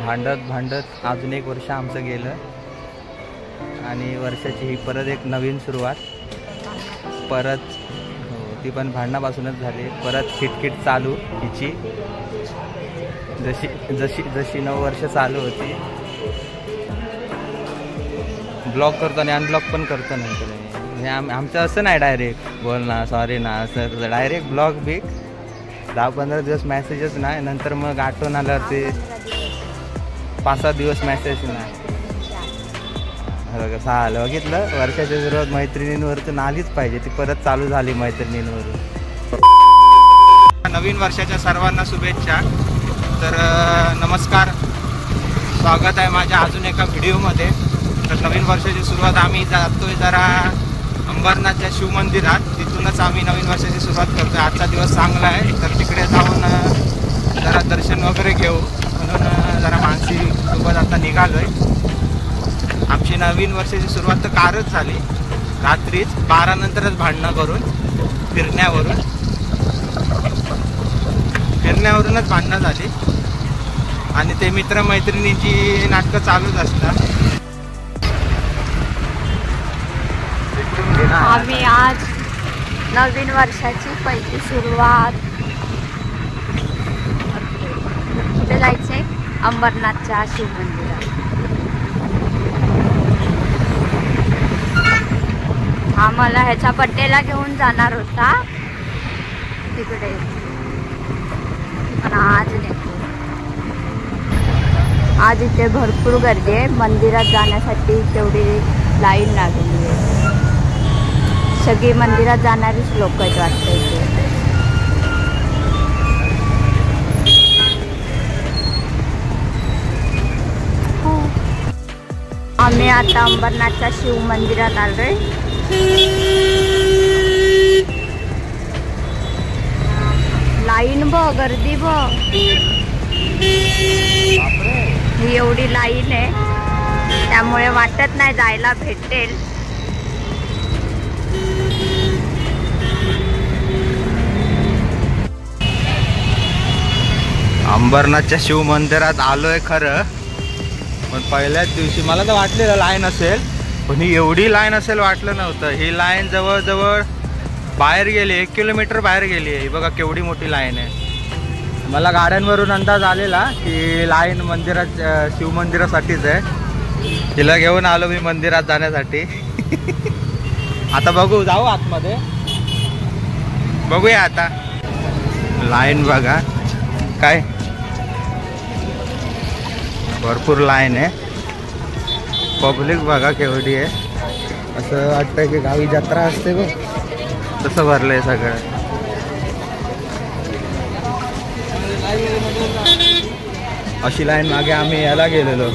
भांडत भांडत अजून एक वर्ष आमचं गेलं आणि वर्षाची ही परत एक नवीन सुरुवात. परत ती पण भांडणापासूनच झाली. परत खिटखिट चालू हिची, जशी जशी जशी 9 वर्ष चालू होती. ब्लॉक करतो आणि अनब्लॉक पण करतो नंतर. म्हणजे आमचं असं नाही डायरेक्ट बोल ना सॉरी ना असं डायरेक्ट ब्लॉक बिक 10-15 दिवस मेसेजेस नाही. नंतर मग आठवण आल्यावरती 5-7 दिवस मेसेज नाही. कसं आलं बघितलं. वर्षाच्या सुरुवात मैत्रिणींवरतून आलीच पाहिजे. ती परत चालू झाली मैत्रिणींवरून. नवीन वर्षाच्या सर्वांना शुभेच्छा. तर नमस्कार, स्वागत आहे माझ्या अजून एका व्हिडिओमध्ये. तर नवीन वर्षाची सुरुवात आम्ही जातोय जरा अंबरनाथच्या शिवमंदिरात. तिथूनच आम्ही नवीन वर्षाची सुरुवात करतोय. आजचा दिवस चांगला आहे तर तिकडे जाऊन जरा दर्शन वगैरे घेऊ म्हणून जरा मानसीसोबत आता निघालोय. आमची नवीन वर्षाची सुरुवात तर कारच झाली. रात्रीच 12 नंतरच भांडणं करून फिरण्यावरूनच भांडणं झाली. आणि ते मित्रमैत्रिणींची नाटकं चालूच असतात. आम्ही आज नवीन वर्षाची पहिली सुरुवात कुठे जायचंय? अंबरनाथच्या शिवमंदिरात. आम्हाला ह्याच्या बड्डेला घेऊन जाणार होता तिकडे, पण आज नाही. आज इथे भरपूर गर्दी आहे. मंदिरात जाण्यासाठी तेवढी लाईन लागली आहे. सगळी मंदिरात जाणारीच लोक आहेत वाटतं इथे. आम्ही आता अंबरनाथच्या शिवमंदिरात आलोय. लाईन बघ, गर्दी बघ. ही एवढी लाईन आहे त्यामुळे वाटत नाही जायला भेटेल. अंबरनाथच्या शिवमंदिरात आलोय खरं, पण पहिल्याच दिवशी मला तर वाटलेलं लाईन असेल, पण ही एवढी लाईन असेल वाटलं नव्हतं. ही लाईन जवळजवळ बाहेर गेली, 1 किलोमीटर बाहेर गेली आहे. ही बघा केवढी मोठी लाईन आहे. मला गाड्यांवरून अंदाज आलेला की लाईन मंदिरात शिवमंदिरासाठीच आहे. तिला घेऊन आलो मी मंदिरात जाण्यासाठी. आता बघू, जाऊ आतमध्ये बघूया. आता लाईन बघा, काय भरपूर लाईन आहे. पब्लिक बघा केवढी आहे. असं वाटतं की गावी जत्रा असते बघ, तसं भरलंय सगळं. अशी लाईन मागे आम्ही याला गेलेलो,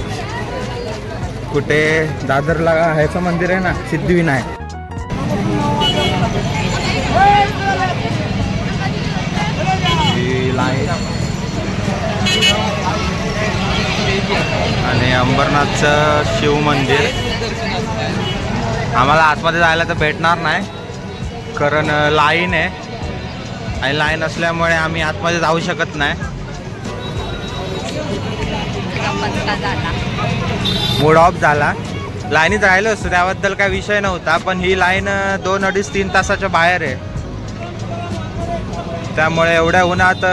कुठे दादरला ह्याचं मंदिर आहे ना, सिद्धिविनायक. ही लाईन आणि अंबरनाथचं शिवमंदिर. आम्हाला आतमध्ये जायला तर भेटणार नाही कारण लाईन आहे आणि लाईन असल्यामुळे आम्ही आतमध्ये जाऊ शकत नाही. मूड ऑफ झाला. लाईनीत राहिलो असतो त्याबद्दल काय विषय नव्हता, पण ही लाईन 2-2.5-3 तासाच्या बाहेर आहे. त्यामुळे एवढ्या उन्हात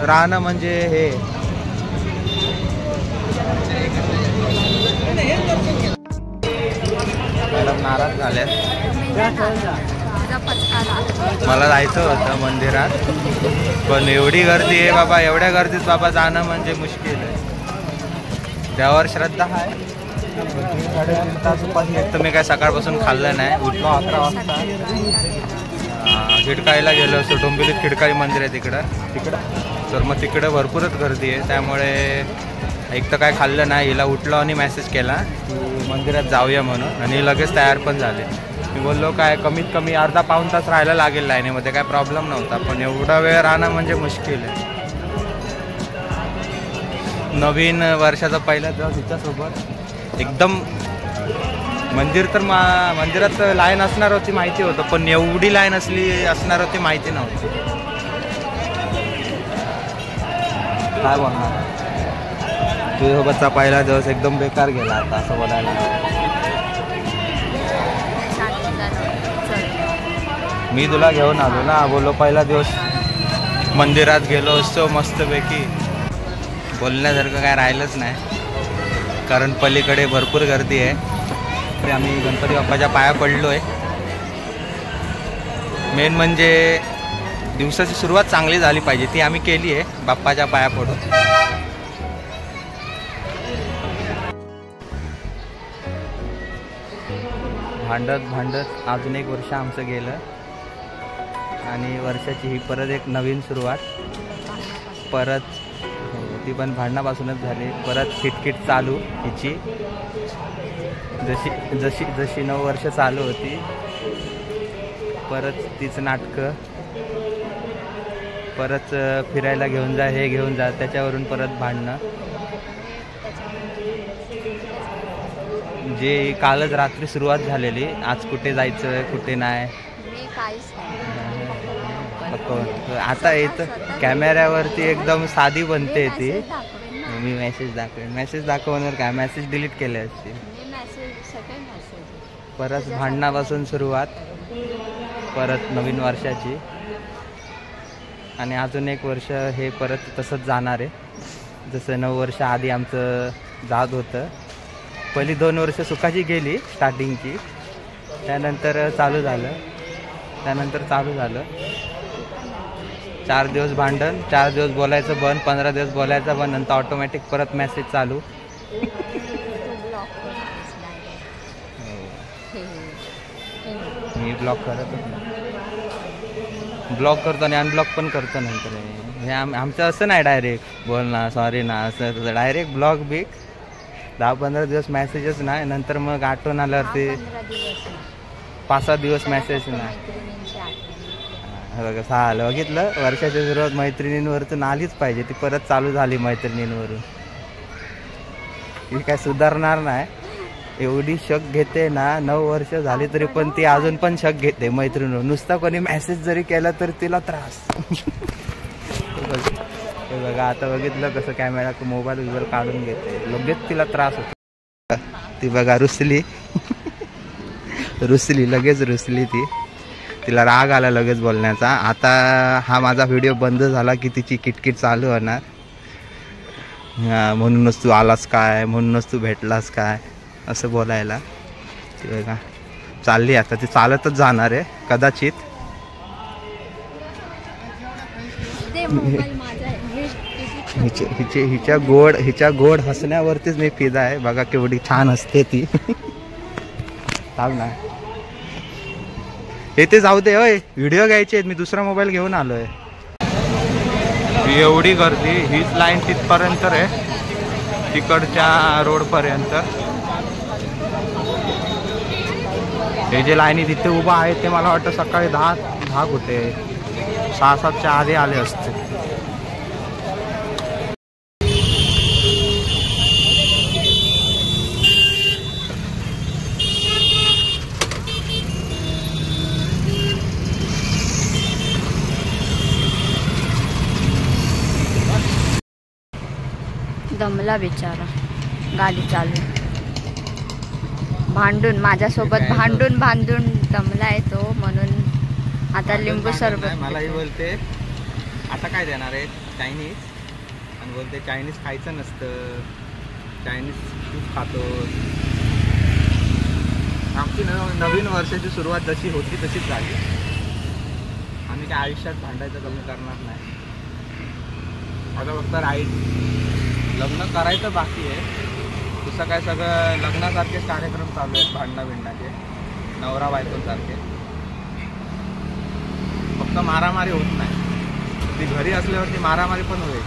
राहणं म्हणजे हे. मॅडम नाराज झाले. मला जायचं होतं मंदिरात, पण एवढी गर्दी आहे बाबा. एवढ्या गर्दीत बाबा जाणं म्हणजे मुश्किल आहे. त्यावर श्रद्धा आहे. 3-3.5 तास उपास येत. तर मी काय सकाळपासून खाल्लं नाही. उठलो 11 वाजता. खिडकाईला गेलो असतो. डोंबिवलीत खिडकाई मंदिर आहे तिकडं. तर मग तिकडं भरपूरच गर्दी आहे. त्यामुळे एक तर काय खाल्लं नाही. हिला उठलो आणि मेसेज केला की मंदिरात जाऊया म्हणून, आणि लगेच तयार पण झाले. मी बोललो काय कमीत कमी अर्धा-पाऊण तास राहायला लागेल लाईनीमध्ये, काय प्रॉब्लेम नव्हता. पण एवढा वेळ राहणं म्हणजे मुश्किल आहे. नवीन वर्षाचा पहिला दिवस हिच्यासोबत एकदम. मंदिरात लाईन असणार होती माहिती होतं, पण एवढी लाईन असणार होती माहिती नव्हती. काय बोलणार. तुझ्यासोबतचा पहिला दिवस एकदम बेकार गेला आता असं बोलायला. मी तुला घेऊन आलो ना, बोलो पहिला दिवस मंदिरात गेलो असतो मस्तपैकी. बोलण्यासारखं काय राहिलंच नाही, कारण पलीकडे भरपूर गर्दी आहे. तरी आम्ही गणपती बाप्पाच्या पाया पडलो आहे. मेन म्हणजे दिवसाची सुरुवात चांगली झाली पाहिजे, ती आम्ही केली आहे बाप्पाच्या पाया पडून. भांडत अजून एक वर्ष आमचं गेलं आणि वर्षाची ही परत एक नवीन सुरुवात. परत ती पण भांडणापासूनच झाली. परत किटकिट चालू हिची, जशी 9 वर्ष चालू होती परत तीच नाटकं. परत फिरायला घेऊन जा, हे घेऊन जा, त्याच्यावरून परत भांडणं. जे कालच रात्री सुरुवात झालेली, आज कुठे जायचं कुठे नाही. आता येतं कॅमेऱ्यावरती एकदम साधी बनते ती. मी मेसेज दाखवणार काय, मेसेज डिलीट केले असते. परत भांडणापासून सुरुवात, परत नवीन वर्षाची. आणि अजून एक वर्ष हे परत तसंच जाणार आहे, जसं 9 वर्ष आधी आमचं जात होतं. पहिली 2 वर्ष सुखाची गेली स्टार्टिंगची, त्यानंतर चालू झालं. 4 दिवस भांडण, 4 दिवस बोलायचं बंद, 15 दिवस बोलायचं बंद, नंतर ऑटोमॅटिक परत मेसेज चालू. मी ब्लॉक करतो आणि अनब्लॉक पण करतो नंतर. हे आमचं असं नाही डायरेक्ट बोलणं सॉरी ना, असं डायरेक्ट ब्लॉक बिक. 10-15 दिवस मेसेजच नाही, नंतर मग आठवण आल्यावरती 5-6 दिवस मेसेज नाही. बघा झालं, बघितलं वर्षाच्या सुरुवात मैत्रिणींवरतून आलीच पाहिजे, ती परत चालू झाली मैत्रिणींवरून. ही काय सुधारणार नाही. एवढी शक घेते ना, 9 वर्ष झाली तरी पण ती अजून पण शक घेते मैत्रिणीवर. नुसता कोणी मेसेज जरी केला तर तिला त्रास. हे बघा आता बघितलं कसं कॅमेरा मोबाईल वगैरे काढून घेते, लगेच तिला त्रास होतो. ती बघा रुसली लगेच रुसली ती. तिला राग आला लगेच बोलण्याचा. आता हा माझा व्हिडिओ बंद झाला की तिची किटकिट चालू होणार. म्हणूनच तू आलास काय, म्हणूनच तू भेटलास काय असं बोलायला. ती बघा चालली, आता ती चालतच जाणार आहे कदाचित. हिच्या गोड हसण्यावरतीच मी फिदा आहे. बघा केवढी छान हसते ती. थांब ना, येते जाऊ दे. होय व्हिडिओ घ्यायचे आहेत, मी दुसरा मोबाईल घेऊन आलोय. एवढी गर्दी, हीच लाईन तिथपर्यंत आहे, तिकडच्या रोडपर्यंत. हे जे लाईनी तिथे उभा आहे ते मला वाटतं सकाळी 10 कुठे 6-7च्या आधी आले असते. दमला बिचारा गाडी चालू, भांडून माझ्यासोबत भांडून दमलाय तो. म्हणून आता लिंबू सरबत. मलाही बोलते आता काय देणार आहे चायनीज, आणि बोलते चायनीज खायचं नसतं, चायनीज खूप खातो. आमची नवीन वर्षाची सुरुवात जशी होती तशीच झाली. आम्ही काय आयुष्यात भांडायचं कमी करणार नाही. आता फक्त लग्न करायचं बाकी आहे. तसं काय सगळं लग्नासारखेच कार्यक्रम चालू आहेत, भांडणाचे नवरा बायकोसारखे. फक्त मारामारी होत नाही. ती घरी असल्यावरती मारामारी पण होईल.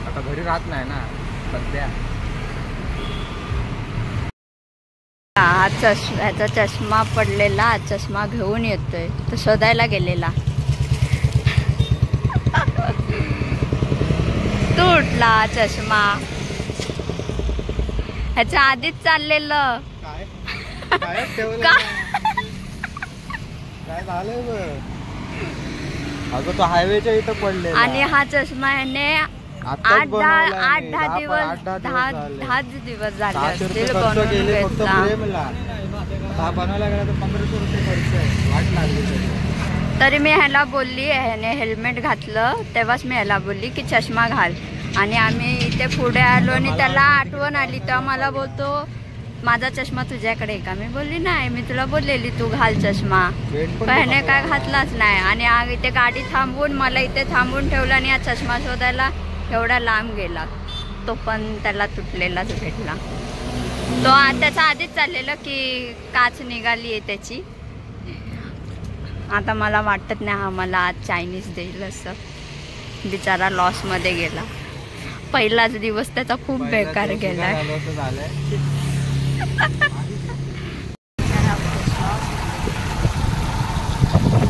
आता घरी राहत नाही ना सध्या. ह्याचा चष्मा पडलेला, चष्मा घेऊन येतोय, तो शोधायला गेलेला. तुटला चष्मा. ह्याच्या आधीच चाललेलं काय झालंय. अगं तो हायवेच्या इथं पडले आणि हा चष्मा ह्याने आठ दहा दिवस 10 दिवस झाले असतील बनवून घेतला. बनवायला गेला तर 1500 रुपये खर्च आहे. वाट लागली तरी मी ह्याला बोलली, ह्याने हेल्मेट घातलं तेव्हाच मी ह्याला बोलली की चष्मा घाल. आणि आम्ही इथे पुढे आलो आणि त्याला आठवण आली तेव्हा मला बोलतो माझा चष्मा तुझ्याकडे आहे का. मी बोलली नाही, मी तुला बोललेली तू घाल चष्मा. पण ह्याने काय घातलाच नाही. आणि इथे गाडी थांबवून मला इथे थांबवून ठेवलं आणि हा चष्मा शोधायला एवढा लांब गेला. तो पण त्याला तुटलेलाच भेटला. तो त्याचा आधीच चाललेलं की काच निघाली आहे त्याची. आता मला वाटत नाही हा मला आज चायनीज देईल असं. बिचारा लॉसमध्ये गेला. पहिलाच दिवस त्याचा खूप बेकार गेला.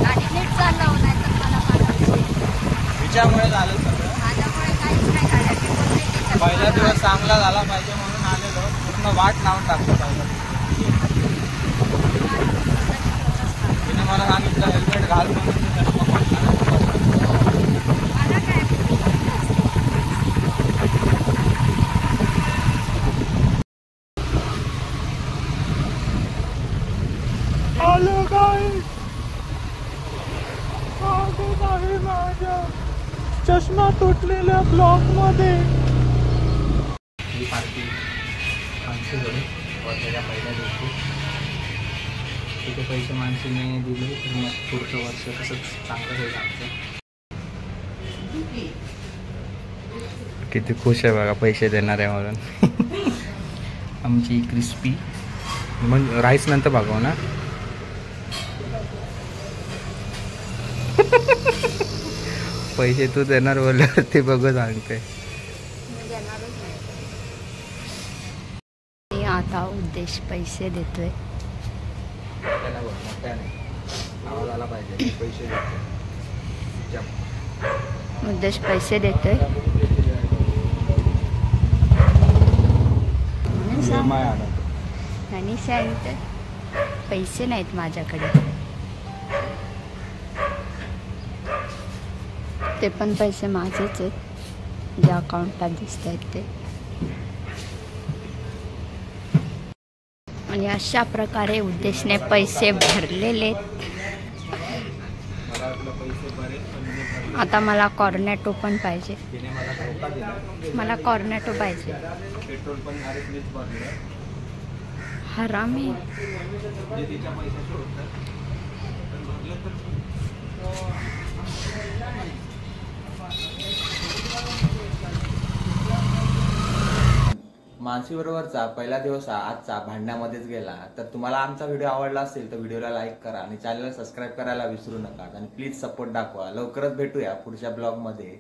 गाडी नीट चालवू नाही तर मला तिच्यामुळे झालं सगळं. माझ्यामुळे काहीच नाही काढायचं. पहिला दिवस चांगला झाला पाहिजे म्हणून आलेलो. पूर्ण वाट लावून टाकतो पहिला. तिने मला सांगितलं हेल्मेट घाल म्हणून. चष्मा तुटलेल्या ब्लॉक मध्ये ही पार्टी माणसीकडे वर्षाच्या पहिल्या दिवशी. तिथे पैसे माणसीने दिले तर मग पुढचं वर्ष तसंच चांगलं होईल आमचं. किती खुश आहे बघा पैसे देणार आहे म्हणून. आमची क्रिस्पी मग राईस नंतर बघाव ना. पैसे तू देणार बोलल्यावर ते बघू सांगते. आता उद्देश पैसे देतोय. आवाज आला पाहिजे. पैसे उद्देश पैसे देतोय. आणि सांगते पैसे नाहीत माझ्याकडे. ते पण पैसे माझेच आहेत जे अकाउंटला दिसत आहेत ते. आणि अशा प्रकारे उद्देशने पैसे भरलेले. आता मला कॉर्नेटो पण पाहिजे. मला कॉर्नेटो पाहिजे. हरामी. मानसीबरोबरचा पहिला दिवस आजचा भांडण्यामध्येच गेला. तर तुम्हाला आमचा व्हिडिओ आवडला असेल तर व्हिडिओला लाईक करा आणि चॅनलला सबस्क्राईब करायला विसरू नका. आणि प्लीज सपोर्ट दाखवा. लवकरच भेटूया पुढच्या ब्लॉगमध्ये.